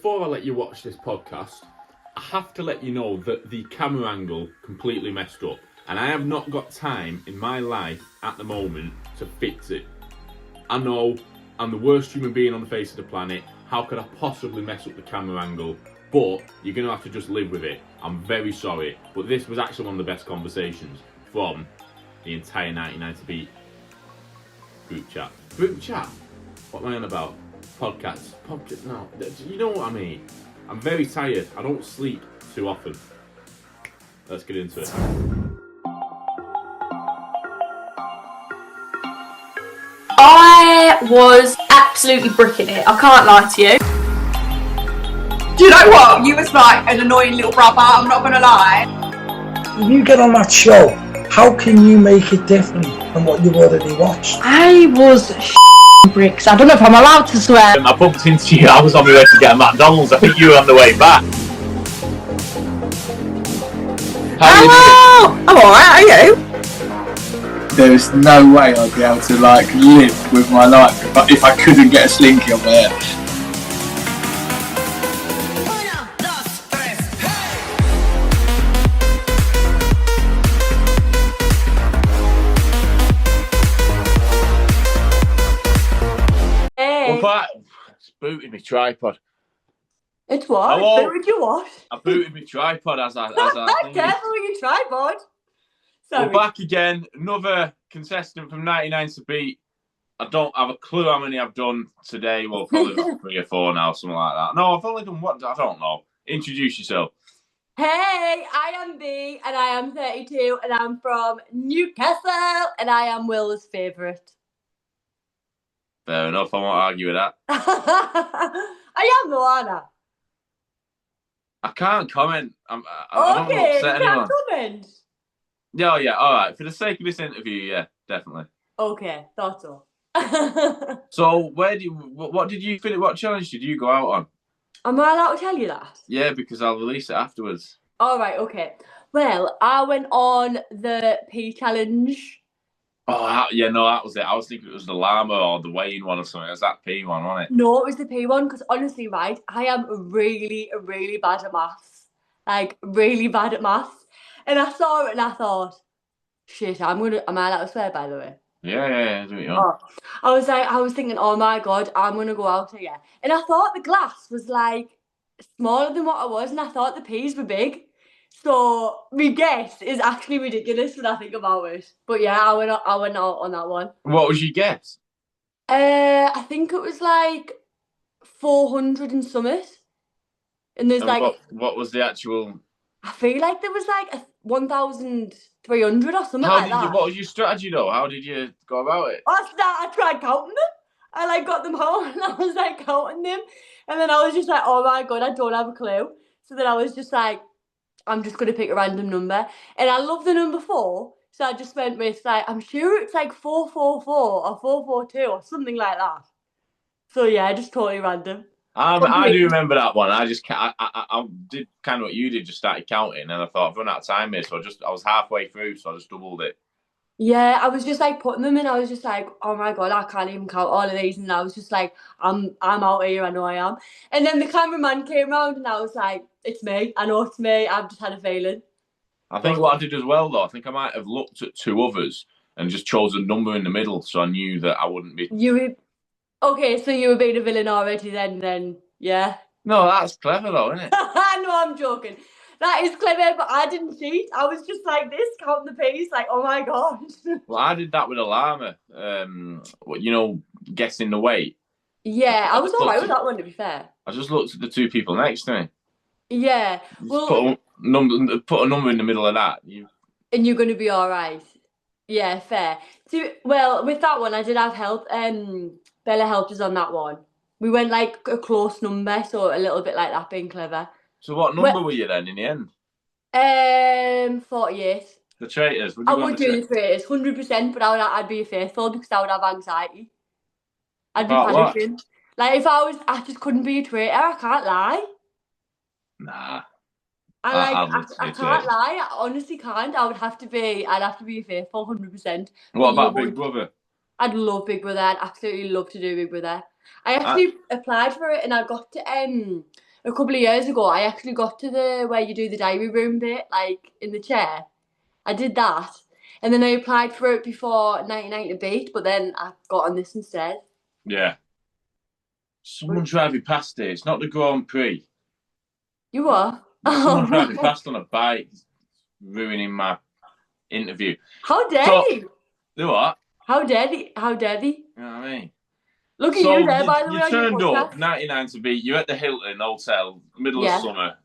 before I let you watch this podcast, I have to let you know that the camera angle completely messed up, and I have not got time in my life at the moment to fix it. I know I'm the worst human being on the face of the planet. How could I possibly mess up the camera angle? But you're going to have to just live with it. I'm very sorry, but this was actually one of the best conversations from the entire 99 Beat group chat. Group chat? What am I on about? Podcast. No, you know what I mean. I'm very tired. I don't sleep too often. Let's get into it. I was absolutely bricking it. I can't lie to you. Do you know what? You was like an annoying little brother, I'm not gonna lie. When you get on that show, how can you make it different from what you've already watched? I was bricks. I don't know if I'm allowed to swear. I bumped into you. I was on my way to get a McDonald's. I think you were on the way back. Hello! I'm alright, are you? There is no way I'd be able to live with my life if I couldn't get a slinky on my head. It's booted me tripod. It's what? Hello? Booted you what? I booted me tripod as I Careful with your tripod. Sorry. We're back again. Another contestant from 99 to Beat. I don't have a clue how many I've done today. Well, probably about 3 or 4 now, something like that. No, I've only done what? I don't know. Introduce yourself. Hey, I am B and I am 32 and I'm from Newcastle and I am Will's favourite. Fair enough. I won't argue with that. I am Moana. I can't comment. I don't want to upset anyone. Comment. Yeah, all right. For the sake of this interview, yeah, definitely. Okay, thought so. So, what did you finish? What challenge did you go out on? Am I allowed to tell you that? Yeah, because I'll release it afterwards. All right, okay. Well, I went on the P challenge. Oh, that was it. I was thinking it was the llama or the weighing one or something. It was that P one, wasn't it? No, it was the P one because honestly, right, I am really, really bad at maths. Like, really bad at maths. And I saw it and I thought, shit, am I allowed to swear, by the way? Yeah, do it, you want. I was thinking, oh my God, I'm going to go out here. And I thought the glass was like smaller than what I was and I thought the peas were big. So my guess is actually ridiculous when I think about it. But yeah, I went out on that one. What was your guess? I think it was like 400 and something. And there's what was the actual? I feel like there was like 1,300 or something like that. What was your strategy though? How did you go about it? I tried counting them. I got them home and I was like counting them. And then I was just like, oh my God, I don't have a clue. So then I was just like, I'm just going to pick a random number. And I love the number 4. So I just went with I'm sure it's like 444 or 442 or something like that. So yeah, just totally random. I do remember that one. I did kind of what you did, just started counting, and I thought I've run out of time here, so I was halfway through, so I just doubled it. Yeah, I was just like putting them in. I was just like, oh my God, I can't even count all of these, and I was just like, I'm out here. I know I am. And then the cameraman came around, and I was like, it's me. I know it's me. I've just had a feeling. I think what I did as well, though, I think I might have looked at 2 others and just chose a number in the middle, so I knew that I wouldn't be. Okay, so you were being a villain already then, yeah? No, that's clever though, isn't it? No, I'm joking. That is clever, but I didn't cheat. I was just like this, counting the peas, like, oh my God. Well, I did that with a llama, guessing the weight. Yeah, I was alright with that one, to be fair. I just looked at the 2 people next to me. Yeah, well... Put a number in the middle of that. And you're going to be alright. Yeah, fair. Well, with that one, I did have help. Bella helped us on that one. We went like a close number, so a little bit like that, being clever. So what number were you then in the end? 48. The traitors. I would do the traitors, 100%, but I'd be faithful because I would have anxiety. I'd be panicking. What? Like I just couldn't be a traitor. I can't lie. Nah. I can't lie. I honestly can't. I'd have to be faithful, 100%. What about Big Brother? I'd love Big Brother. I'd absolutely love to do Big Brother. I actually applied for it and I got to a couple of years ago, I actually got to the where you do the diary room bit, like in the chair. I did that, and then I applied for it before 99 to beat, but then I got on this instead. Yeah. Someone driving past it. It's not the Grand Prix. You were? Someone Oh, driving right. past on a bike, ruining my interview. How dare So, you? do what? How dare they? How dare they? You know what I mean? Look at So you there, by the way, you on your turned up podcast. 99 to beat. You're at the Hilton Hotel, middle Yeah. of summer.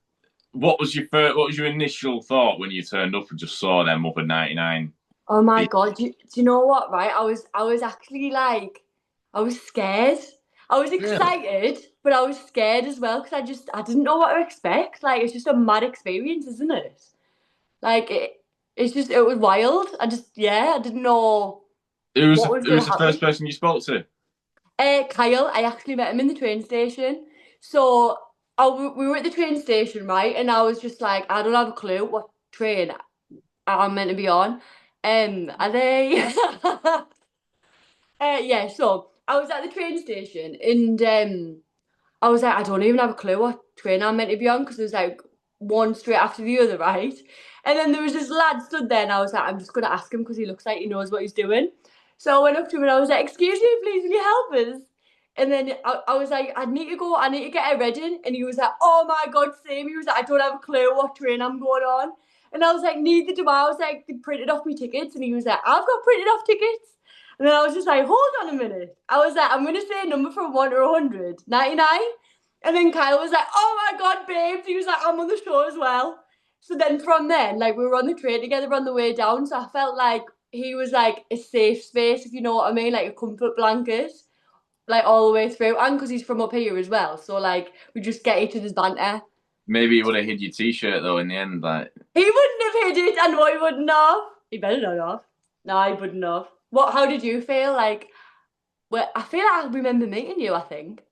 What was your initial thought when you turned up and just saw them up at 99? Oh my God. Do you know what, right? I was actually like, I was scared. I was Really? excited, but I was scared as well because I didn't know what to expect. Like, it's just a mad experience, isn't it? Like, it was wild. I didn't know Who was what was who going was to the first happen. person you spoke to? Kyle, I actually met him in the train station. So we were at the train station, right? And I was just like, I don't have a clue what train I'm meant to be on. Are they? Yeah, so I was at the train station and I was like, I don't even have a clue what train I'm meant to be on because there's like one straight after the other, right? And then there was this lad stood there and I was like, I'm just going to ask him because he looks like he knows what he's doing. So I went up to him and I was like, excuse me, please, will you help us? And then I was like, I need to get a reading. And he was like, oh my God, same. He was like, I don't have a clue what train I'm going on. And I was like, neither do I. I was like, they printed off my tickets. And he was like, I've got printed off tickets. And then I was just like, hold on a minute. I was like, I'm going to say a number from 1 to 100. 99? And then Kyle was like, oh my God, babes. He was like, I'm on the show as well. So then from then, like, we were on the train together on the way down. So I felt like he was like a safe space, if you know what I mean, like a comfort blanket, like all the way through. And because he's from up here as well. So, like, we just get each other's banter. Maybe you would have hid your T-shirt though in the end. Like, He wouldn't have hid it. I know he wouldn't have. He better not have. No, he wouldn't have. How did you feel? Like, well, I feel like I remember meeting you, I think.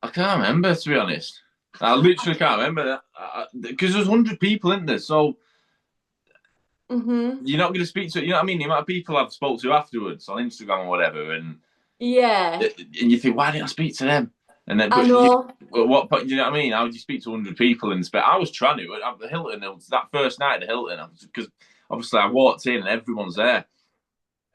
I can't remember, to be honest. I literally can't remember that because there's 100 people in there, so Mm-hmm. you're not going to speak to. You know what I mean? The amount of people I've spoke to afterwards on Instagram or whatever, and Yeah. you think, why didn't I speak to them? And then, I know. at what point? You know what I mean? How would you speak to 100 people in space? I was trying to at the Hilton. It was that first night at the Hilton, because obviously I walked in and everyone's there,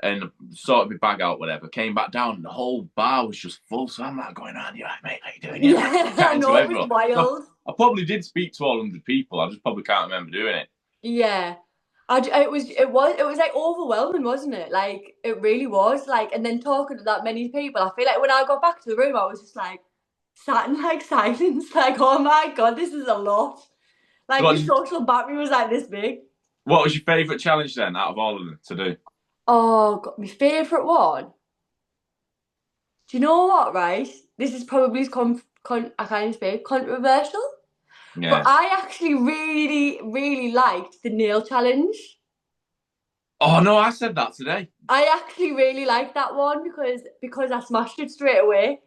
and sorted my bag out, whatever. Came back down, and the whole bar was just full. So I'm like going on, you right, mate? How you doing? Yeah, I Chatting know, to it was everyone. wild. I probably did speak to all 100 people. I just probably can't remember doing it. Yeah. It was like overwhelming, wasn't it? Like, it really was. Like, and then talking to that many people, I feel like when I got back to the room, I was just like, sat in like silence, like, oh my God, this is a lot. Like, What the did- social battery was like this big. What was your favourite challenge then, out of all of them, to do? Oh, God, my favourite one. Do you know what, right? This is probably I can't even speak, controversial. Yeah. But I actually really, really liked the nail challenge. Oh no, I said that today. I actually really liked that one because I smashed it straight away.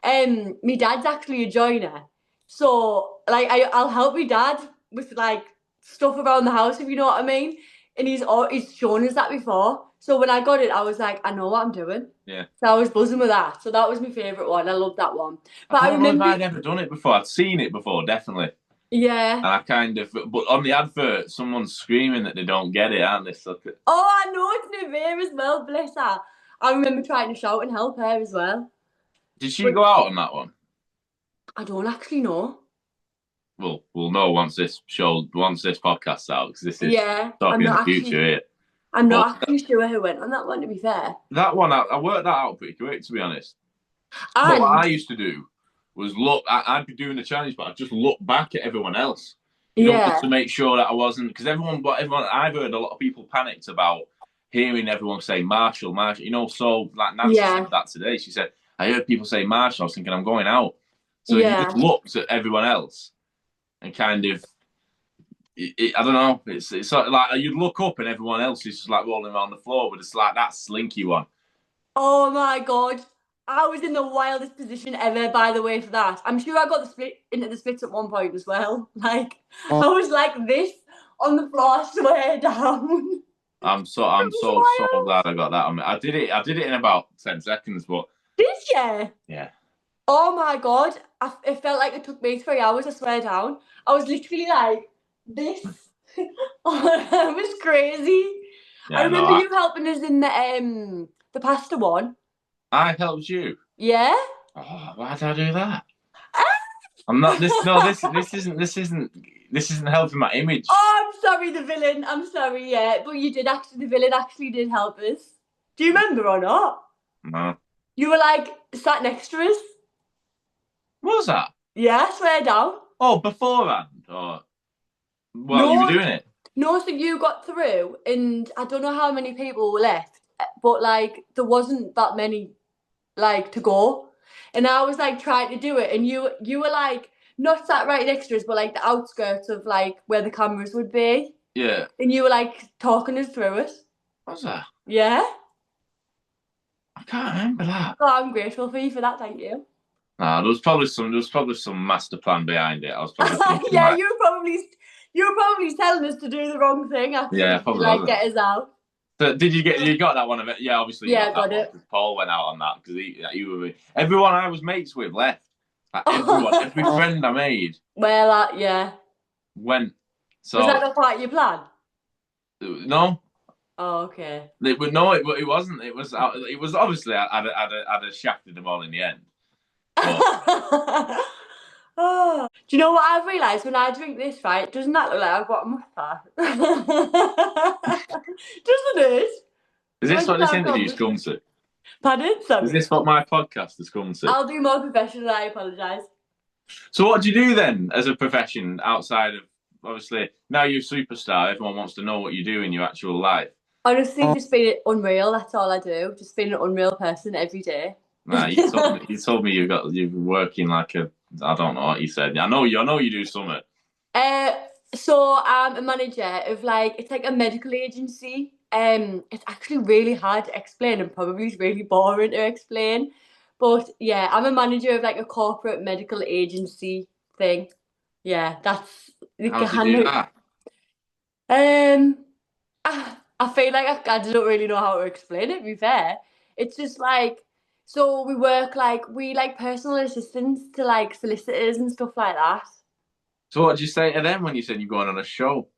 My dad's actually a joiner, so like I'll help my dad with like stuff around the house, if you know what I mean. And he's shown us that before. So when I got it, I was like, I know what I'm doing. Yeah. So I was buzzing with that. So that was my favourite one. I loved that one. But I don't know if remember, I'd ever done it before. I'd seen it before, definitely. yeah. And I but on the advert, someone's screaming that they don't get it, aren't they? So, Oh, I know, it's Nivea as well, bless her. I remember trying to shout and help her as well. did she go out on that one? I don't actually know. Well, we'll know once this podcast's out, because this is Yeah, talking in the future here. I'm not actually sure who went on that one, to be fair. That one, I worked that out pretty quick, to be honest. But what I used to do was I'd be doing the challenge, but I'd just look back at everyone else. You know, just to make sure that I wasn't, because I've heard a lot of people panicked about hearing everyone say Marshall, you know, so like Nancy said that today. She said, I heard people say Marshall, I was thinking I'm going out. So you just looked at everyone else and kind of, I don't know, it's sort of like you'd look up and everyone else is just like rolling around the floor, but it's like that slinky one. Oh my God. I was in the wildest position ever, by the way, for that. I'm sure I got into the splits at one point as well. Like, I was like this on the floor, swear down. I'm so glad I got that on me. I did it in about 10 seconds, but did you? Yeah. Oh my God. It felt like it took me 3 hours, I swear down. I was literally like, this. It was crazy. Yeah, I remember you helping us in the pasta one. I helped you. Yeah? Oh, why did I do that? I'm not this. No, this isn't helping my image. Oh, I'm sorry, the villain. I'm sorry, yeah. But the villain actually did help us. Do you remember or not? No. You were like sat next to us. What was that? Yeah, I swear down. Oh, beforehand? Or while No, you were doing it? no, so you got through, and I don't know how many people were left, but like there wasn't that many like to go, and I was like trying to do it, and you were like not sat right next to us, but like the outskirts of like where the cameras would be, Yeah. and you were like talking us through it. What was that? Yeah. I can't remember that. Oh, I'm grateful for you for that. Thank you. Nah, there was probably some master plan behind it. I was probably thinking, Yeah, like, you were probably telling us to do the wrong thing actually, yeah, to probably like wasn't. get us out. So you got that one of it? Yeah, obviously Yeah, you got got that one it. 'cause Paul went out on that because you were everyone I was mates with left. Like everyone, every friend I made Well, yeah. went. So Was that not part of your plan? no, Oh, okay. it wasn't. It was obviously I'd have shafted them all in the end. But Oh. Do you know what I've realised when I drink this, right? Doesn't that look like I've got a moustache? Doesn't it? is this what this interview's come to? Pardon? Sorry. Is this what my podcast has come to? I'll be more professional, I apologise. So what do you do then as a profession outside of obviously now you're a superstar? Everyone wants to know what you do in your actual life. Honestly, just being unreal, that's all I do. Just being an unreal person every day. Nah, you told me you're working like a I don't know what you said. I know you do something. So I'm a manager of like it's like a medical agency. It's actually really hard to explain and probably really boring to explain. But yeah, I'm a manager of like a corporate medical agency thing. Yeah, that's How do you do that? I feel like I don't really know how to explain it, to be fair. It's just like so we work like we like personal assistants to like solicitors and stuff like that. So what did you say to them when you said you're going on a show?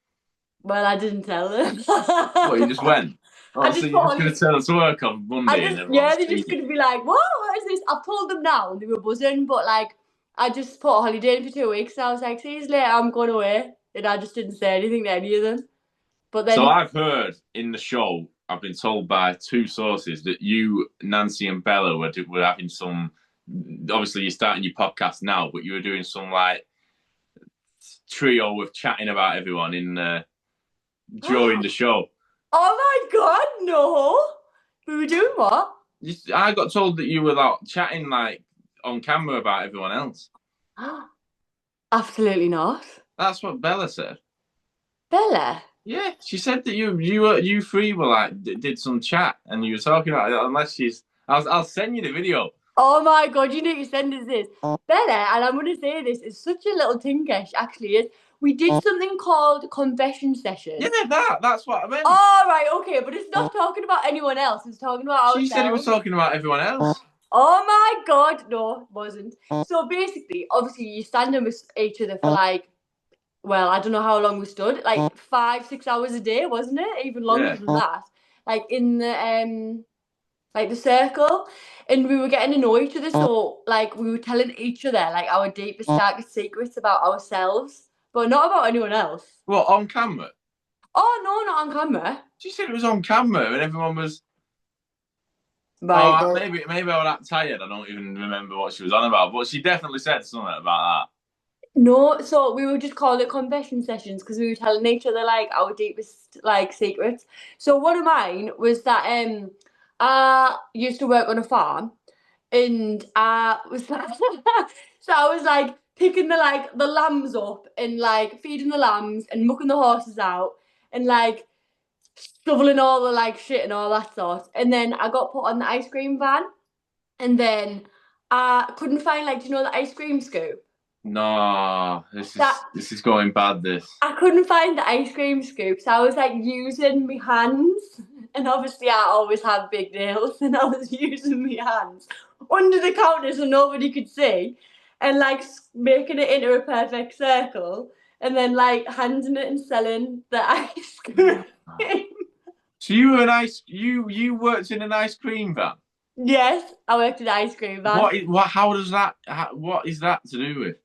Well, I didn't tell them. What, you just went? Oh, I so just you're put just going to turn up to work on Monday and yeah, everyone's they're just gonna be like, what is this? I've told them now and they were buzzing, but like I just put a holiday in for 2 weeks and I was like, see you later, I'm going away. And I just didn't say anything to any of them. But then So I've heard in the show, I've been told by two sources that you, Nancy and Bella were having some obviously you're starting your podcast now, but you were doing some like trio of chatting about everyone in during the show. oh my god, no. We were doing what? I got told that you were like chatting like on camera about everyone else. Absolutely not. That's what Bella said. Bella? Yeah, she said that you three were like did some chat and you were talking about it. Unless she's, I'll send you the video. Oh my god, you need to send us this. Bella, and I'm going to say this, is such a little tinkesh, actually. Is we did something called confession session. Yeah, that's what I meant. Oh, right, okay, but it's not talking about anyone else. It's talking about ourselves. She said it was talking about everyone else. Oh my god, no, it wasn't. So basically, obviously, you stand in with each other for like, well, I don't know how long we stood, like 5-6 hours a day, wasn't it? Even longer than that. Like in the like the circle, and we were getting to know each other. So like we were telling each other like our deepest, darkest secrets about ourselves, but not about anyone else. What, on camera? Oh no, not on camera. She said it was on camera and everyone was. Right. Oh, maybe I was that tired. I don't even remember what she was on about, but she definitely said something about No, so we were just calling it confession sessions because we were telling each other like our deepest like secrets. So one of mine was that I used to work on a farm, and I was so I was like picking the lambs up and like feeding the lambs and mucking the horses out and like shoveling all the like shit and all that sort. And then I got put on the ice cream van, and then I couldn't find like, do you know the ice cream scoop? No, this is going bad. I couldn't find the ice cream scoop, so I was like using my hands, and obviously I always have big nails, and I was using my hands under the counter so nobody could see, and like making it into a perfect circle, and then like handing it and selling the ice cream. So you were you worked in an ice cream van? Yes, I worked in an ice cream van. How does that, what is that to do with?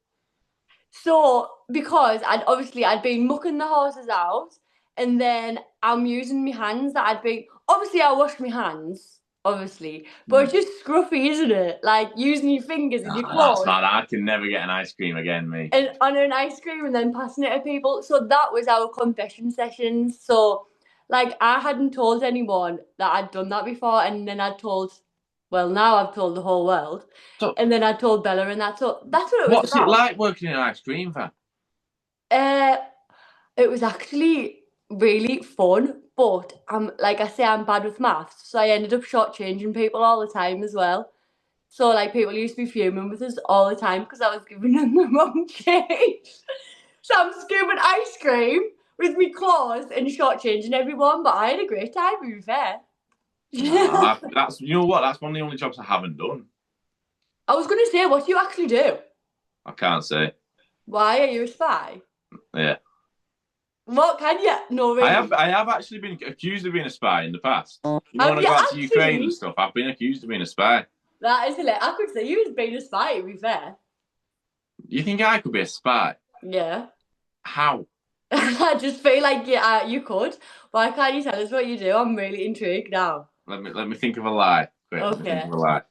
So, because I'd been mucking the horses out, and then I'm using my hands obviously I wash my hands, obviously, but it's just scruffy, isn't it? Like using your fingers and your That's claws bad. I can never get an ice cream again, me. and on an ice cream and then passing it to people. So that was our confession sessions. So, like, I hadn't told anyone that I'd done that before, and then now I've told the whole world, and then I told Bella, and that's what it was about. What's it like working in an ice cream van? It was actually really fun, but like I say, I'm bad with maths, so I ended up shortchanging people all the time as well. So like people used to be fuming with us all the time because I was giving them the wrong change. So I'm scooping ice cream with me claws and shortchanging everyone, but I had a great time, to be fair. That's you know what? That's one of the only jobs I haven't done. I was gonna say, what do you actually do? I can't say. Why are you a spy? Yeah. What can you? No, really. I have actually been accused of being a spy in the past. You know, when I you got to actually? Ukraine and stuff, I've been accused of being a spy. That is hilarious. I could say you was being a spy, to be fair. You think I could be a spy? Yeah. How? I just feel like you could. Why can't you tell us what you do? I'm really intrigued now. Let me think of a lie. Quick, Okay. Let me think of a lie.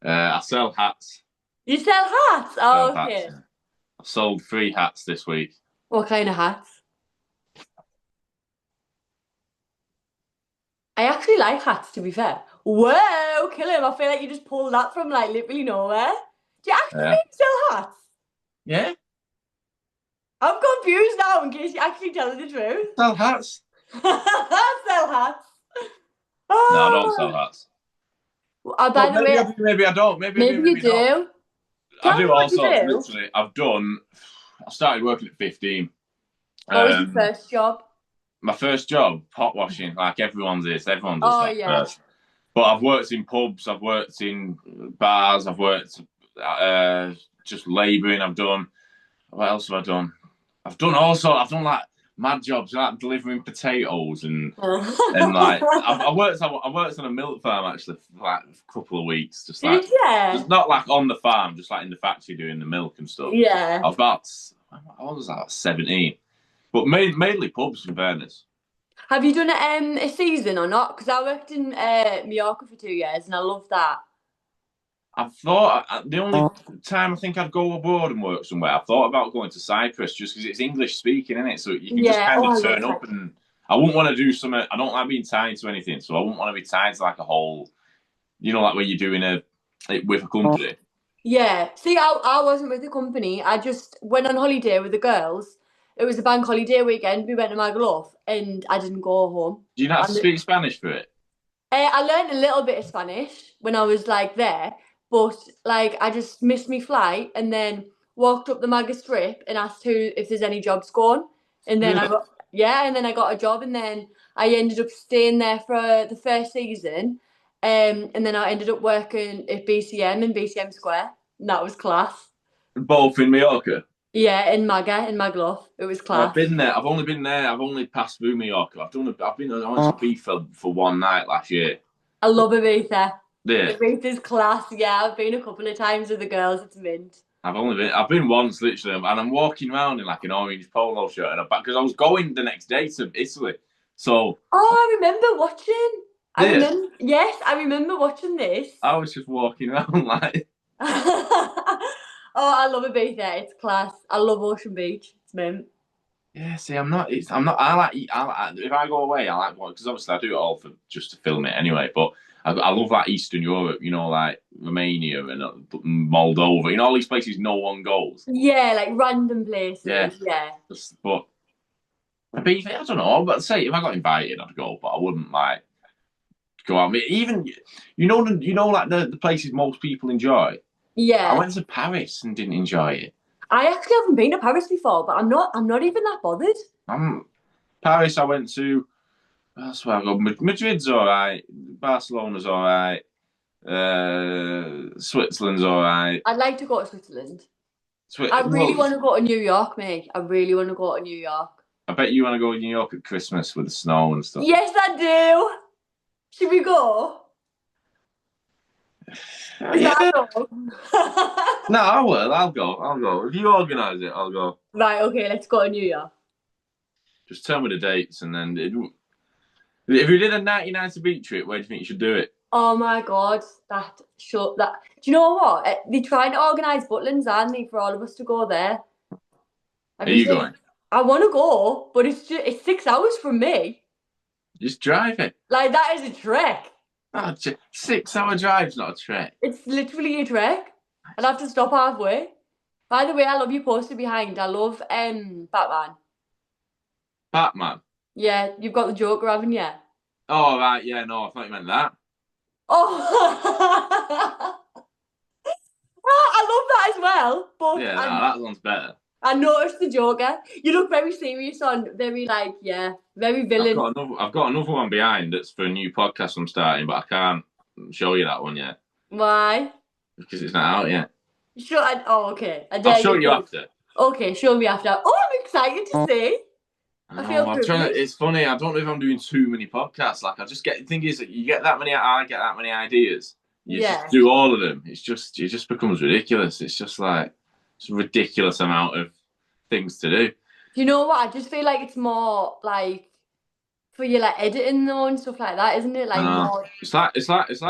I sell hats. You sell hats? Oh, Sell okay. hats, yeah. I've sold 3 hats this week. What kind of hats? I actually like hats, to be fair. Whoa, kill him. I feel like you just pulled that from like literally nowhere. Do you actually sell hats? Yeah. I'm confused now in case you actually tell the truth. Sell hats? Sell hats. Oh. No, I don't sell hats. By the way, maybe I don't. Maybe you do. Not. I do all sorts. Literally, I started working at 15. What was your first job? My first job, pot washing, like everyone does that yeah. first. But I've worked in pubs, I've worked in bars, I've worked just labouring. What else have I done? I've done like mad jobs, like delivering potatoes and like I worked on a milk farm actually for like a couple of weeks, just not like on the farm, just like in the factory doing the milk and stuff. Yeah. I was like 17, but mainly pubs in fairness. Have you done a season or not? Because I worked in Mallorca for 2 years and I loved that. I thought the only time I think I'd go abroad and work somewhere, I thought about going to Cyprus just because it's English speaking, isn't it? So you can just kind of turn up, and I wouldn't want to do something. I don't like being tied to anything, so I wouldn't want to be tied to like a whole, like when you're doing it with a company. Yeah. See, I wasn't with the company. I just went on holiday with the girls. It was a bank holiday weekend. We went to Magaluf and I didn't go home. Do you not have to speak Spanish for it? I learned a little bit of Spanish when I was like there. But like I just missed my flight and then walked up the Maga Strip and asked if there's any jobs going. And then I got a job and then I ended up staying there for the first season. And then I ended up working at BCM in BCM Square. And that was class. Both in Mallorca? Yeah, in Magaluf. It was class. I've been there. I've only been there. I've only passed through Mallorca. I've been on Ibiza for one night last year. I love Ibiza. Yeah. Ibiza's class. Yeah, I've been a couple of times with the girls. It's mint. I've been once literally, and I'm walking around in like an orange polo shirt and because I was going the next day to Italy. So. Oh, I remember watching. Yes, I remember watching this. I was just walking around like. Oh, I love Ibiza. It's class. I love Ocean Beach. It's mint. Yeah, see, I'm not. If I go away, I like because obviously I do it all just to film it anyway. But I love like Eastern Europe, like Romania and Moldova, all these places no one goes. Yeah, like random places. Yeah. But Ibiza, I don't know. But say if I got invited, I'd go. But I wouldn't like go out. Even like the places most people enjoy. Yeah. I went to Paris and didn't enjoy it. I actually haven't been to Paris before, but I'm not even that bothered. Paris, I went to. That's where I go. Madrid's all right. Barcelona's all right. Switzerland's all right. I'd like to go to Switzerland. I really want to go to New York, mate. I really want to go to New York. I bet you want to go to New York at Christmas with the snow and stuff. Yes, I do. Should we go? Yeah. No, I will. I'll go. If you organise it, I'll go. Right, okay, let's go to New York. Just tell me the dates, and then if you did a 99 to beat trip, where do you think you should do it? Oh my god, that. Do you know what? They're trying to organise Butlins, aren't they, for all of us to go there? Are you going? I want to go, but it's 6 hours from me. Just drive it. Like, that is a trek. Oh, 6 hour drive's not a trek. It's literally a trek. I'd have to stop halfway. By the way, I love your poster behind. I love Batman. Batman? Yeah, you've got the Joker, haven't you? Oh, right, yeah, no, I thought you meant that. Oh! I love that as well. But yeah, that one's better. I noticed the Joker. You look very serious very villain. I've got another one behind that's for a new podcast I'm starting, but I can't show you that one yet. Why? Because it's not out yet. Sure. Okay. I'll show you after. Okay, show me after. Oh, I'm excited to see. I feel it's funny. I don't know if I'm doing too many podcasts. Like, I just get. The thing is that you get that many. I get that many ideas. You just do all of them. It just becomes ridiculous. It's just like it's a ridiculous amount of things to do. You know what? I just feel like it's more like for you, like editing though and stuff like that, isn't it? Like more... It's like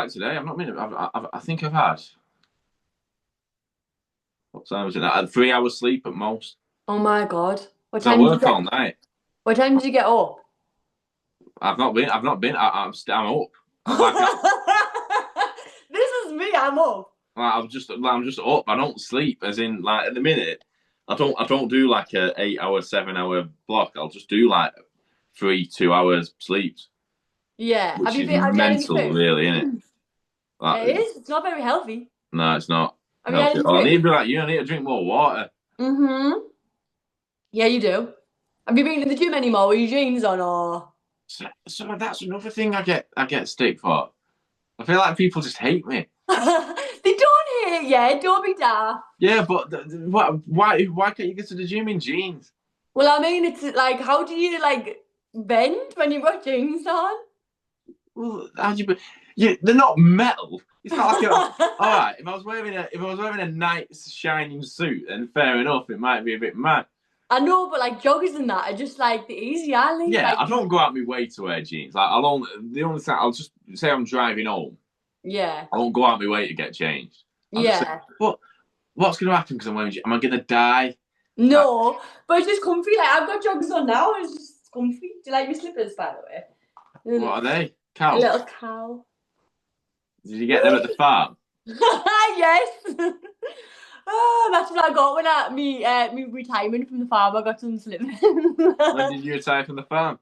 today. I'm not meaning. I think I've had. What time was it? I had 3 hours sleep at most. Oh my god! What time? I work all night. What time did you get up? I've not been. I'm up. This is me. I'm up. I'm just up. I don't sleep. As in, like at the minute, I don't do like a 8 hour, 7 hour block. I'll just do like 2 hours sleeps. Yeah, which is mental, really, isn't it? It is. It's not very healthy. No, it's not. I need to be like you. I need to drink more water. Yeah, you do. Have you been to the gym anymore with your jeans on, or? So that's another thing I get stick for. I feel like people just hate me. They don't hate you. Don't be daft. Yeah, but why can't you get to the gym in jeans? Well, I mean, it's like, how do you like bend when you've got jeans on? Well, how do you? They're not metal. It's not like all right. If I was wearing a nice shining suit, then fair enough. It might be a bit mad. I know, but like joggers and that are just like the easy, aren't they? Yeah, like, I don't go out my way to wear jeans. Like the only time I'll just say I'm driving home. Yeah. I won't go out my way to get changed. Yeah. But what's going to happen because I'm wearing jeans? Am I going to die? No, but it's just comfy. Like I've got joggers on now. It's just comfy. Do you like my slippers, by the way? What are they? Cow. A little cow. Did you get them at the farm? Yes. Oh, that's what I got when me retirement from the farm. I got some slippers. When did you retire from the farm?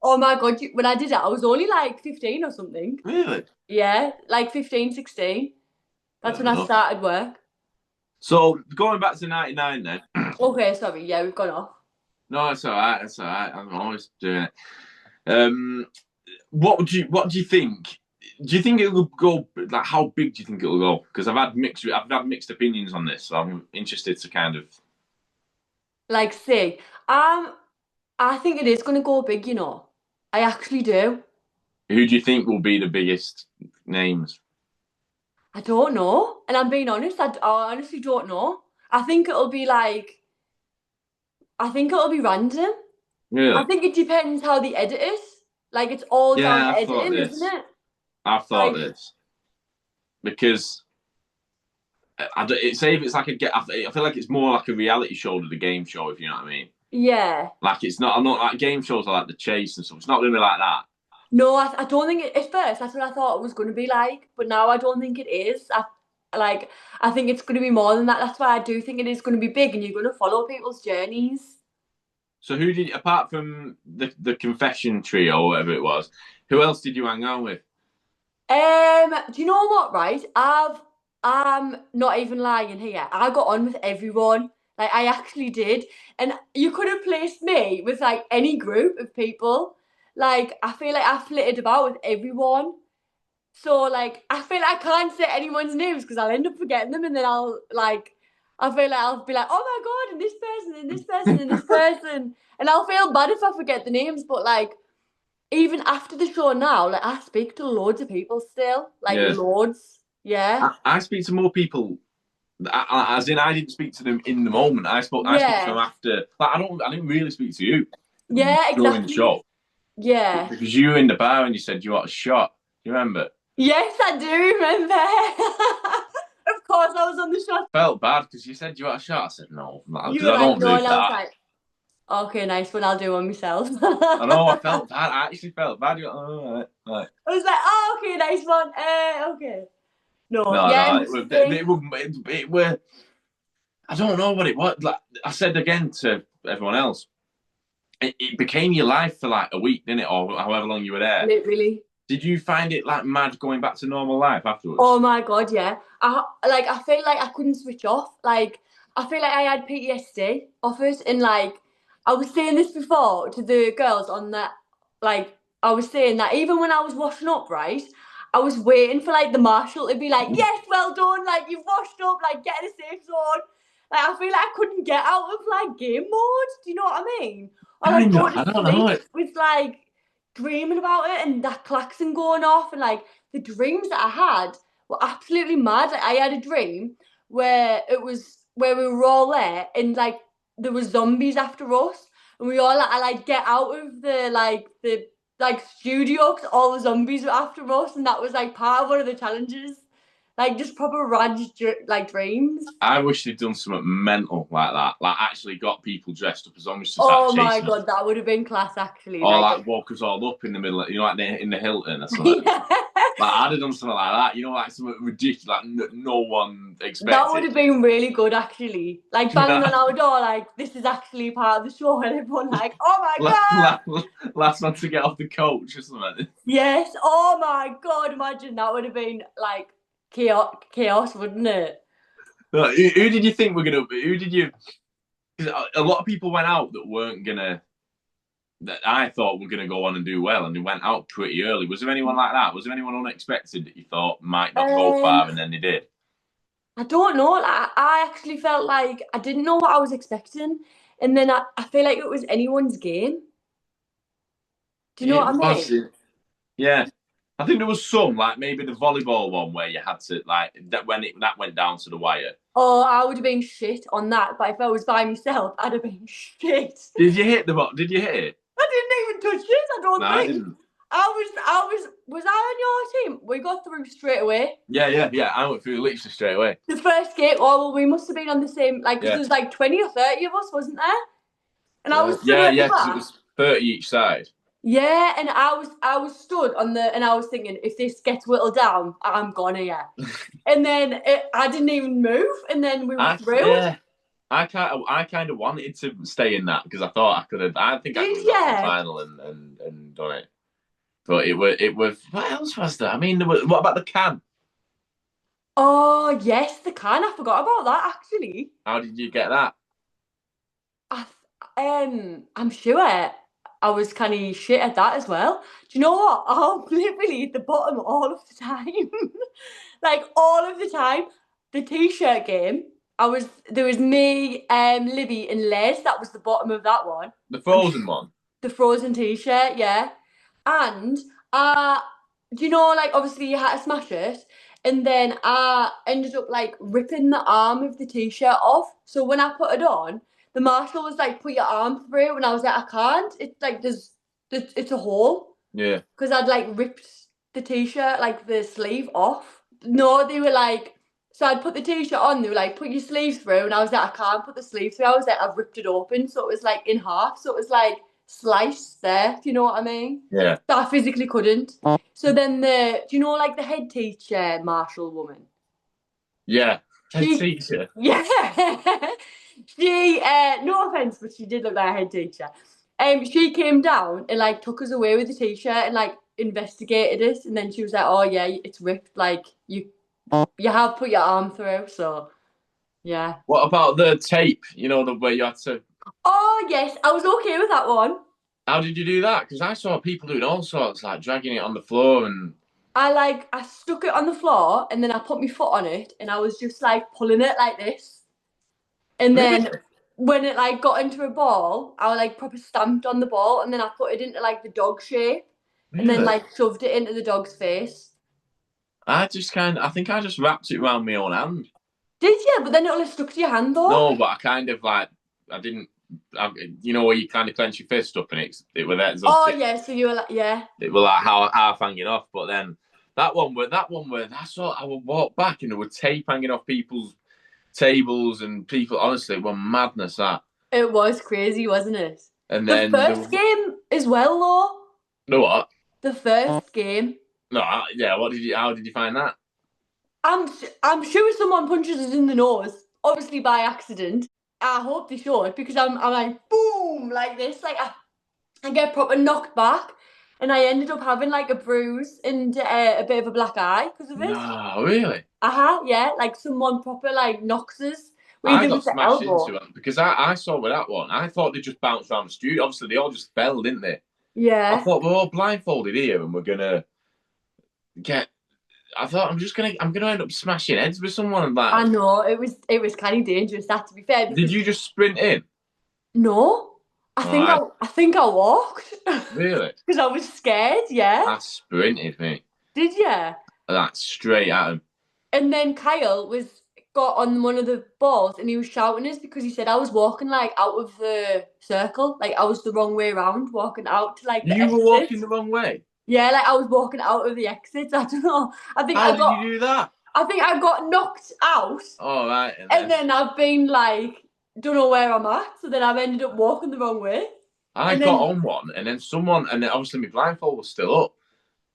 Oh my god, when I did it, I was only like 15 or something. Really? Yeah, like 15, 16. That's when I started work. So, going back to 99 then. Okay, sorry. Yeah, we've gone off. No, it's all right. It's all right. I'm always doing it. What do you think? Do you think it will go, like, how big do you think it will go? Because I've had mixed opinions on this, so I'm interested to kind of... Like, see, I think it is going to go big, you know. I actually do. Who do you think will be the biggest names? I don't know. And I'm being honest, I honestly don't know. I think it'll be random. Really? I think it depends how the edit is. Like, it's all down to editing, isn't it? I've thought this. Because say if it's like I feel like it's more like a reality show than the game show, if you know what I mean. Yeah. Like I'm not like game shows are like The Chase and stuff. It's not going to be like that. No, I don't think at first that's what I thought it was going to be like, but now I don't think it is. I think it's going to be more than that. That's why I do think it is going to be big, and you're going to follow people's journeys. So who did, apart from the confession trio or whatever it was, who else did you hang out with? Do you know what, right? I'm not even lying here. I got on with everyone. Like, I actually did. And you could have placed me with, like, any group of people. Like, I feel like I flitted about with everyone. So like, I feel like I can't say anyone's names because I'll end up forgetting them, and then I feel like I'll be like, oh my god, and this person, and this person, and this person, and I'll feel bad if I forget the names. But like, even after the show now, like I speak to loads of people still, like loads. Yeah. I speak to more people. As in, I didn't speak to them in the moment. I spoke to them after. Like, I didn't really speak to you. Yeah, During the exactly. show. Yeah. Because you were in the bar and you said you want a shot. Do you remember? Yes, I do remember. Of course, I was on the shot. Felt bad because you said you want a shot. I said no, You because were I like, don't no, do and I was that. like, okay, nice one. I'll do one myself. I know. I felt bad. I actually felt bad. You're like, oh, right. I was like, oh, okay, nice one. Okay. No, No, yeah, no. It were. I don't know what it was. Like I said again to everyone else, it became your life for like a week, didn't it, or however long you were there? literally. Did you find it like mad going back to normal life afterwards? Oh my god, yeah. I feel like I couldn't switch off. Like I feel like I had PTSD off it, and like I was saying this before to the girls on that. Like I was saying that even when I was washing up, right, I was waiting for like the marshal to be like, "Yes, well done. Like you've washed up. Like get in a safe zone." Like I feel like I couldn't get out of like game mode. Do you know what I mean? Or like go I to don't know sleep with like dreaming about it and that klaxon going off, and like the dreams that I had were absolutely mad. Like I had a dream where we were all there and like there was zombies after us, and we all I like get out of the studio because all the zombies were after us, and that was like part of one of the challenges. Like just proper like dreams. I wish they'd done something mental like that. Like actually got people dressed up as zombies to Oh start my chasing god, that would have been class actually. or like walk us all up in the middle, like in the Hilton or something. Yeah. Like I'd have done something like that, like something ridiculous, like no one expected. That would have been really good, actually. Like banging on our door, like this is actually part of the show, and everyone like, oh my god, last one to get off the coach or something. Yes, oh my god, imagine that would have been like chaos, wouldn't it? Who did you think were gonna? Who did you? Because a lot of people went out that weren't gonna. That I thought were gonna go on and do well, and they went out pretty early. Was there anyone like that? Was there anyone unexpected that you thought might not go far, and then they did? I don't know. Like, I actually felt like I didn't know what I was expecting, and then I feel like it was anyone's game. Do you know what I mean? Yeah. I think there was some, like maybe the volleyball one where you had to like that went down to the wire. Oh, I would have been shit on that, but if I was by myself, I'd have been shit. Did you hit Did you hit it? I didn't even touch it. I don't think. I didn't. Was I on your team? We got through straight away. Yeah. I went through literally straight away. The first game, oh well, we must have been on the same, like, because there was like 20 or 30 of us, wasn't there? And I was stood at the because back. it was 30 each side. Yeah, and I was stood on and I was thinking, if this gets whittled down, I'm gone here. And then I didn't even move, and then we were through. Yeah. I kind of wanted to stay in that because I thought I could have. I think I could have got to the final and done it. But it was. What else was there? I mean, what about the can? Oh yes, the can. I forgot about that actually. How did you get that? I'm sure I was kind of shit at that as well. Do you know what? I'm literally at the bottom all of the time. Like all of the time. The t-shirt game. There was me, Libby and Les. That was the bottom of that one. The Frozen one. The Frozen t-shirt, yeah. And do you know, like obviously you had to smash it, and then I ended up like ripping the arm of the t-shirt off. So when I put it on, the marshal was like, "Put your arm through," and I was like, "I can't." It's like it's a hole. Yeah. Because I'd like ripped the t-shirt, like the sleeve off. No, they were like. So I'd put the t-shirt on, they were like, put your sleeves through, and I was like, I can't put the sleeves through. I was like, I've ripped it open, so it was like in half, so it was like sliced there, do you know what I mean? Yeah. So I physically couldn't. So then do you know like the head teacher, Marshall woman? Yeah, head teacher. Yeah. She, no offence, but she did look like a head teacher. She came down and like took us away with the t-shirt and like investigated it, and then she was like, oh yeah, it's ripped, like you have put your arm through, so yeah. What about the tape? The way you had to. Oh yes, I was okay with that one. How did you do that? Because I saw people doing all sorts, like dragging it on the floor and. I stuck it on the floor and then I put my foot on it and I was just like pulling it like this. And then Really? when it like got into a ball, I like proper stamped on the ball and then I put it into like the dog shape and then Really? like shoved it into the dog's face. I think I just wrapped it around my own hand. Did you? But then it only stuck to your hand though. No, but I kind of like, I didn't, you know, where you kind of clench your fist up and it were there. Oh yeah, so you were like, yeah. It were like half hanging off, but then that one where that's all. I would walk back and there were tape hanging off people's tables and people. Honestly, it was madness that. It was crazy, wasn't it? And The then first game as well though. No what? The first game. No, yeah. How did you find that? I'm sure someone punches us in the nose, obviously by accident. I hope they should because I'm like boom like this, like I get proper knocked back, and I ended up having like a bruise and a bit of a black eye because of it. No, really. Yeah, like someone proper like knocks us. I got smashed into it because I saw with that one. I thought they just bounced around the studio. Obviously, they all just fell, didn't they? Yeah. I thought we're all blindfolded here and we're gonna get. I thought I'm gonna end up smashing heads with someone and that. I know it was kind of dangerous. That to be fair. Did you just sprint in? No, I think I walked. Really? Because I was scared. Yeah. I sprinted, mate. Did you? That's straight at him. And then Kyle got on one of the balls and he was shouting us because he said I was walking like out of the circle, like I was the wrong way around, walking out to like the You were exit. walking the wrong way. Yeah, like I was walking out of the exits. I don't know. How did you do that? I think I got knocked out. Oh right. And then I've been like, don't know where I'm at. So then I've ended up walking the wrong way. I got on one, and then obviously my blindfold was still up,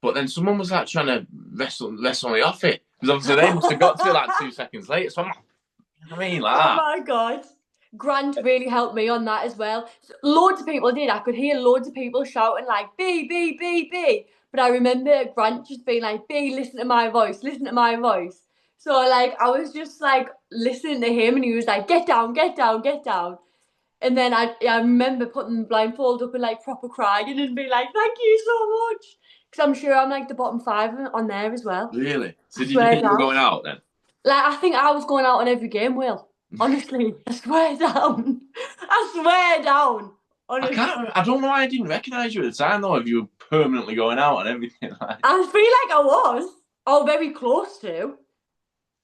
but then someone was like trying to wrestle me off it because obviously they must have got to it like 2 seconds later. So I'm like, you know what I mean, like that. Oh my god. Grant really helped me on that as well. So loads of people did. I could hear loads of people shouting like B, B, B, B. But I remember Grant just being like, B, listen to my voice, listen to my voice. So like I was just like listening to him and he was like, get down, get down, get down. And then I remember putting the blindfold up and like proper crying and being like, thank you so much. Because I'm sure I'm like the bottom 5 on there as well. Really? So did you think you were going out then? Like I think I was going out on every game, Will. Honestly, I swear down. I swear down. Honestly. I don't know why I didn't recognise you at the time though, if you were permanently going out and everything. Like. I feel like I was. Oh, very close to.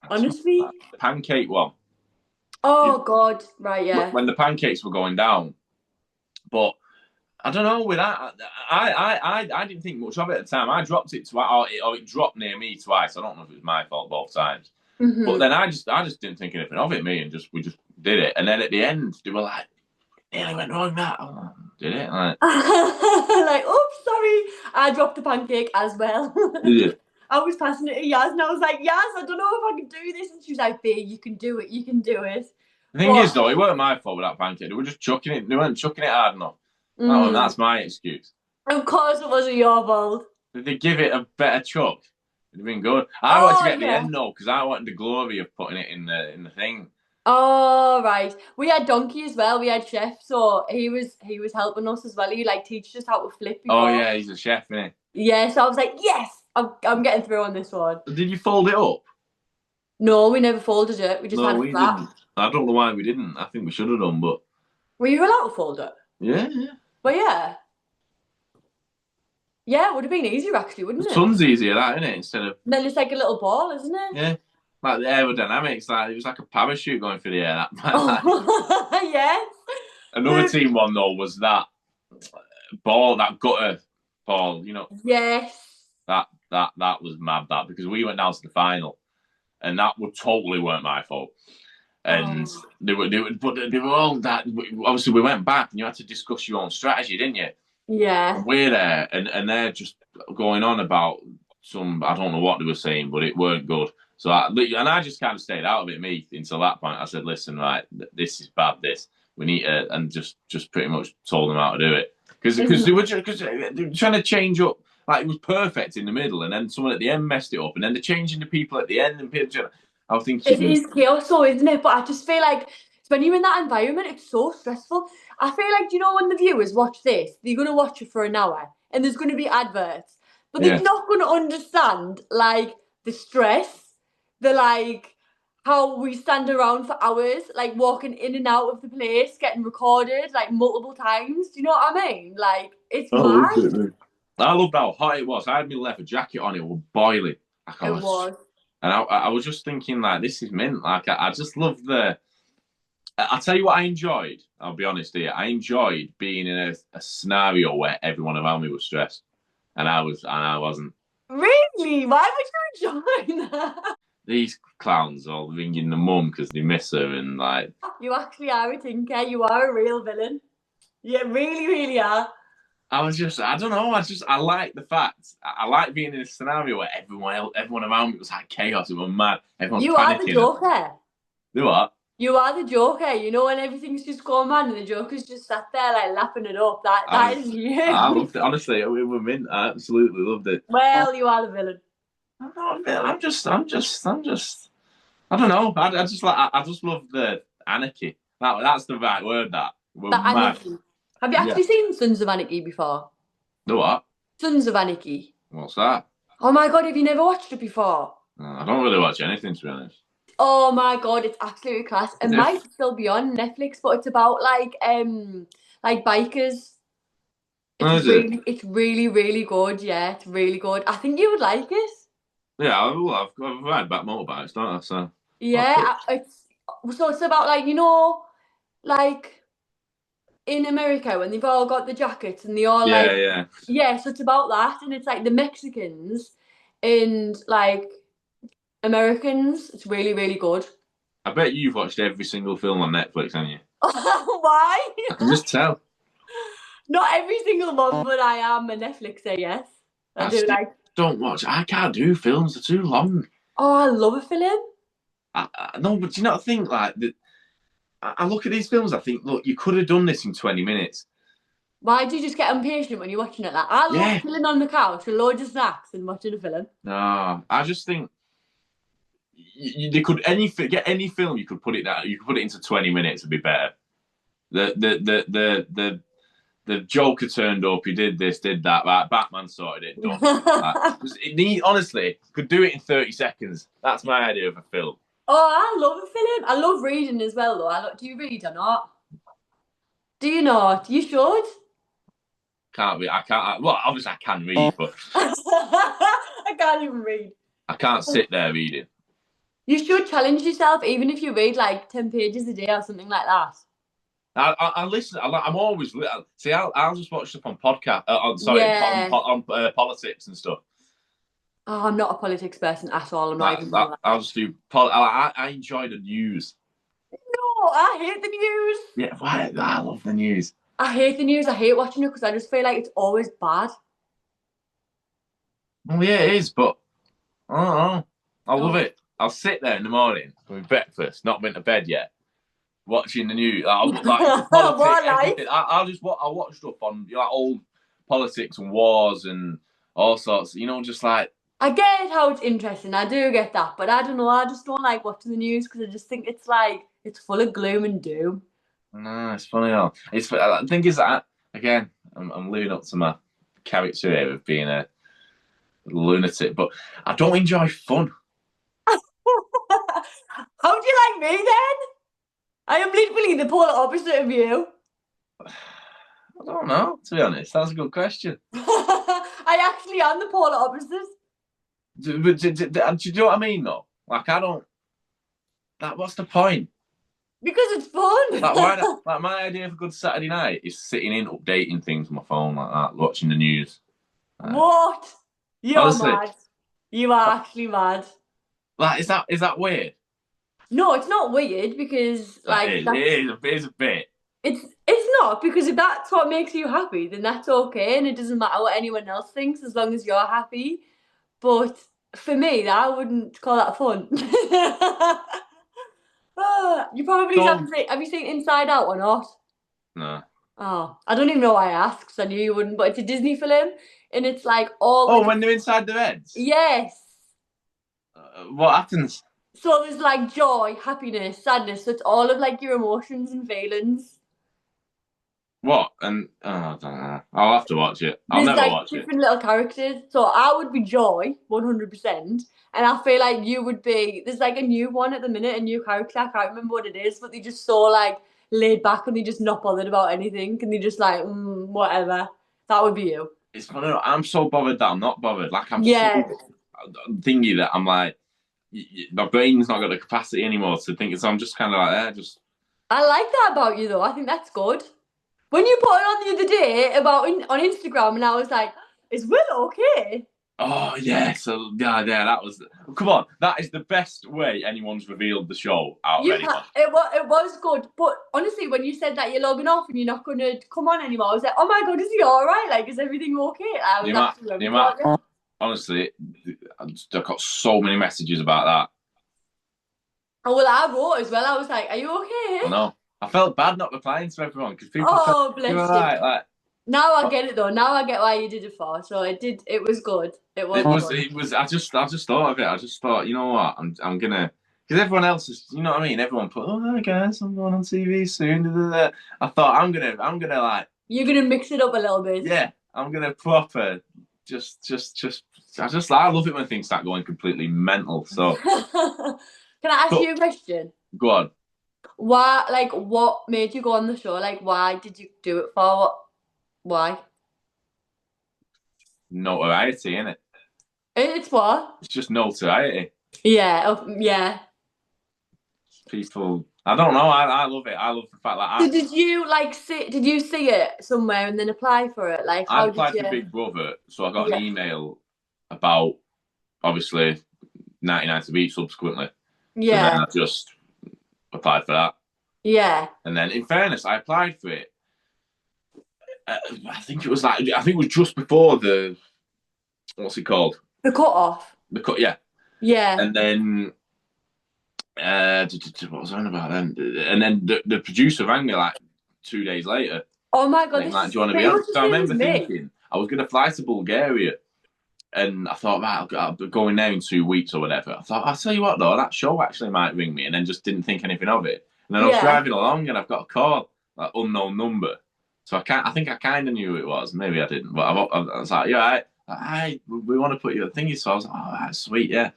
Honestly. The pancake one. Oh God, right, yeah. When the pancakes were going down. But I don't know, with that, I didn't think much of it at the time. I dropped it twice, or it dropped near me twice. I don't know if it was my fault both times. Mm-hmm. But then I just didn't think anything of it, me, and we just did it. And then at the end, they were like, nearly went wrong that. Oh, did it? Like, oops, sorry. I dropped the pancake as well. Did you? I was passing it to Yaz and I was like, Yaz, I don't know if I can do this. And she was like, B, you can do it. You can do it. The thing is, though, it weren't my fault with that pancake. They were just chucking it. They weren't chucking it hard enough. That's my excuse. Of course it wasn't your fault. Did they give it a better chuck? It'd have been good. I wanted to get the end though, because I wanted the glory of putting it in the thing. Oh right. We had Donkey as well. We had Chef, so he was helping us as well. He like teaches us how to flip before. Oh yeah, he's a chef, isn't he? Yeah, so I was like, yes, I'm getting through on this one. Did you fold it up? No, we never folded it. We just had it flat. Didn't. I don't know why we didn't. I think we should have done, but. Were you allowed to fold it? Yeah. Well, yeah. Yeah, it would have been easier actually, wouldn't it? Tons easier that, isn't it? Instead of. Then it's like a little ball, isn't it? Yeah. Like the aerodynamics, like it was like a parachute going through the air. Yes. Another team one though was that ball, that gutter ball. You know. Yes. That was mad. That because we went down to the final, and that totally weren't my fault. And they were all that. Obviously, we went back, and you had to discuss your own strategy, didn't you? Yeah. And we're there, and they're just going on about some. I don't know what they were saying, but it weren't good. So I just kind of stayed out of it, me, until that point. I said, "Listen, right, this is bad. This we need to," and just pretty much told them how to do it because they were trying to change up. Like it was perfect in the middle, and then someone at the end messed it up, and then they're changing the people at the end, and people. I think it is chaos, though, isn't it? But I just feel like when you're in that environment, it's so stressful. I feel like, do you know, when the viewers watch this, they're going to watch it for an hour, and there's going to be adverts. But they're not going to understand, like, the stress, the, like, how we stand around for hours, like, walking in and out of the place, getting recorded, like, multiple times. Do you know what I mean? Like, it's mad. I loved how hot it was. I had my leather jacket on, it was boiling. It was. And I was just thinking, like, this is mint. Like, I just love the... I'll tell you what I enjoyed. I'll be honest here. I enjoyed being in a scenario where everyone around me was stressed. And I wasn't. Really? Why would you enjoy that? These clowns all ringing the mum because they miss her and, like... You actually are a tinker. You are a real villain. You really, really are. I don't know. I like the fact. I like being in a scenario where everyone around me was like chaos. It was mad. Everyone's You panicking. are the Joker. Do what? You are the Joker. You know when everything's just going mad and the Joker's just sat there like lapping it up. That is you. I loved it. Honestly, it was mint. I absolutely loved it. Well, you are the villain. I'm just. I don't know. I just love the anarchy. That's the right word. The anarchy. Have you actually seen Sons of Anarchy before? The what? Sons of Anarchy. What's that? Oh my god, have you never watched it before? I don't really watch anything, to be honest. Oh my god, it's absolutely class. It might still be on Netflix, but it's about like bikers. It's really, really good. Yeah, it's really good. I think you would like it. Yeah, I've ride back motorbikes, don't I? So yeah, it's about like in America when they've all got the jackets and they all so it's about that, and it's like the Mexicans and like Americans. It's really, really good. I bet you've watched every single film on Netflix, haven't you? Why? I can just tell. Not every single one, but I am a Netflixer, yes. I don't watch. I can't do films, they're too long. Oh, I love a film. No, but do you not think, like, I look at these films, I think, look, you could have done this in 20 minutes. Why do you just get impatient when you're watching it? Like, I love chilling on the couch with loads of snacks and watching a film. No, I just think they could get any film, you could put it into 20 minutes, it'd be better. The Joker turned up, he did this, did that, right? Batman sorted it, done. Honestly, could do it in 30 seconds. That's my idea of a film. Oh, I love a film. I love reading as well, though. Do you read or not? Do you not? You should. Can't read. I can't. Well, obviously I can read, but I can't even read. I can't sit there reading. You should challenge yourself, even if you read like 10 pages a day or something like that. I listen. I'm always see. I'll just watch stuff on podcast. On politics and stuff. Oh, I'm not a politics person at all. I'll just do. I enjoy the news. No, I hate the news. Yeah, why? I love the news. I hate the news. I hate watching it because I just feel like it's always bad. Well, yeah, it is, but I don't know. I love it. I'll sit there in the morning with breakfast, not been to bed yet, watching the news. I'll watch stuff on old politics and wars and all sorts. Just like. I get how it's interesting. I do get that, but I don't know. I just don't like watching the news because I just think it's like it's full of gloom and doom. No, it's funny. The thing is that again, I'm living up to my character here of being a lunatic, but I don't enjoy fun. How do you like me then? I am literally the polar opposite of you. I don't know, to be honest. That's a good question. I actually am the polar opposite. Do you know what I mean, though? Like, I don't... what's the point? Because it's fun. Like my idea of a good Saturday night is sitting in, updating things on my phone like that, watching the news. What? You're honestly, mad. You are actually mad. Like, is that weird? No, it's not weird because it is a bit. It's not, because if that's what makes you happy, then that's okay, and it doesn't matter what anyone else thinks as long as you're happy. But for me, I wouldn't call that fun. You probably have you seen Inside Out or not? No. Oh, I don't even know why I asked, because I knew you wouldn't, but it's a Disney film, and it's like all... Oh, when they're inside their heads? Yes. What happens? So there's like joy, happiness, sadness, so it's all of like your emotions and feelings. What? and I don't know. I'll have to watch it. I'll There's never like watch it. different little characters. So I would be Joy, 100%. And I feel like you would be, there's like a new one at the minute, a new character. I can't remember what it is, but they're just so like laid back and they're just not bothered about anything. And they're just like, whatever. That would be you. It's funny. I'm so bothered that I'm not bothered. Like I'm Yeah. so thingy that I'm like, my brain's not got the capacity anymore to think. So I'm just kind of like, just. I like that about you though. I think that's good. When you put it on the other day about on Instagram, and I was like, "Is Will okay?" Oh yeah, so yeah, that was. Come on, that is the best way anyone's revealed the show out of anyone. It was good, but honestly, when you said that you're logging off and you're not going to come on anymore, I was like, "Oh my god, is he all right? Like, is everything okay?" I was Honestly, I've got so many messages about that. Oh well, I wrote as well. I was like, "Are you okay?" I know. I felt bad not replying to everyone because people. Oh bless you. Right, like, now I get it though. Now I get why you did it for. So it did. It was good. It was. I just thought of it. I just thought, you know what? I'm gonna, because everyone else is, you know what I mean. Everyone put, oh hi guys, I'm going on TV soon. I thought I'm gonna like. You're gonna mix it up a little bit. Yeah, I'm gonna proper. I love it when things start going completely mental. So. Can I ask you a question? Go on. Why? Like, what made you go on the show? Like, why did you do it for? What? Why? Notoriety, innit? It's what? It's just notoriety. Yeah, yeah. People, I don't know. I love it. I love the fact that. So did you like see? Did you see it somewhere and then apply for it? Like, how I applied for Big Brother, so I got an email about obviously 99 to beat subsequently. Yeah. And then I just applied for that. Yeah. And then, in fairness, I applied for it. I think it was just before the, what's it called? The cut off. The cut, yeah. Yeah. And then, what was I on about then? And then the producer rang me like 2 days later. Oh my god! Like, do you want to be on? So I remember thinking I was going to fly to Bulgaria. And I thought, right, I'll be going there in 2 weeks or whatever. I thought, I'll tell you what, though, that show actually might ring me, and then just didn't think anything of it. And then I was driving along, and I've got a call, like, unknown number. So I think I kind of knew who it was. Maybe I didn't, but I was like, yeah, we want to put you a thingy. So I was like, oh, that's sweet, yeah.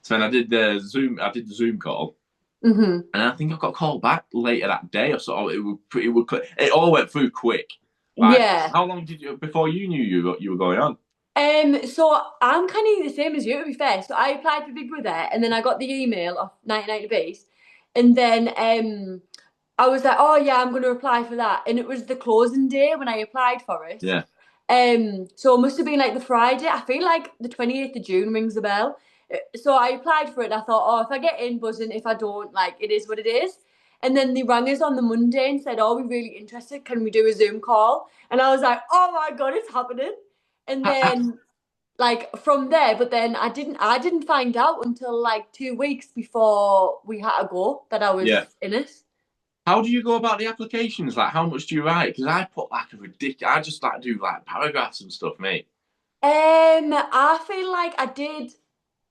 So then I did the Zoom call, and I think I got called back later that day or so. It all went through quick. Like, how long before you knew you were going on? So I'm kind of the same as you, to be fair. So I applied for Big Brother, and then I got the email of 99 Beast, and then I was like, oh yeah, I'm going to apply for that, and it was the closing day when I applied for it. Yeah. So it must have been like the Friday. I feel like the 28th of June rings a bell. So I applied for it. And I thought, oh, if I get in, buzzing. If I don't, like, it is what it is. And then they rang us on the Monday and said, oh, we're really interested. Can we do a Zoom call? And I was like, oh my god, it's happening. And then, like, from there, but then I didn't find out until like 2 weeks before we had to go that I was in it. How do you go about the applications? Like, how much do you write? Because I put like a ridiculous. I just like do like paragraphs and stuff, mate. I feel like I did.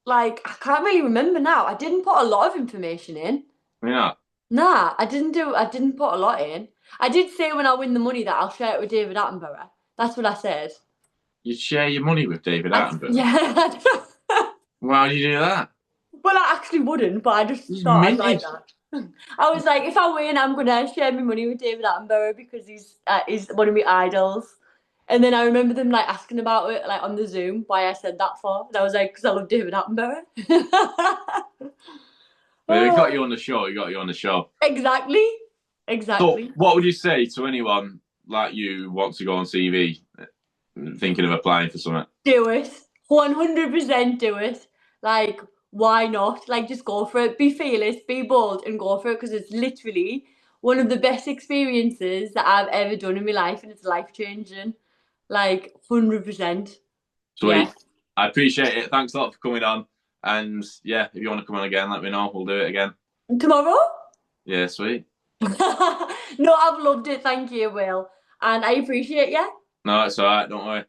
Like, I can't really remember now. I didn't put a lot of information in. Yeah. Nah, I didn't put a lot in. I did say when I win the money that I'll share it with David Attenborough. That's what I said. You'd share your money with David Attenborough? Yeah. Why do you do that? Well, I actually wouldn't, but I just thought I'd like that. I was like, if I win, I'm gonna share my money with David Attenborough because he's one of my idols. And then I remember them like asking about it like on the Zoom why I said that for, and I was like, because I love David Attenborough. Well, we got you on the show. We got you on the show. Exactly. So, what would you say to anyone like you wants to go on TV, thinking of applying for something? Do it. 100% do it. Like, why not? Like, just go for it. Be fearless, be bold, and go for it because it's literally one of the best experiences that I've ever done in my life, and it's life changing. Like, 100%. Sweet. Yeah. I appreciate it. Thanks a lot for coming on. And yeah, if you want to come on again, let me know. We'll do it again. Tomorrow? Yeah, sweet. No, I've loved it. Thank you, Will. And I appreciate you. No, it's all right. Don't worry.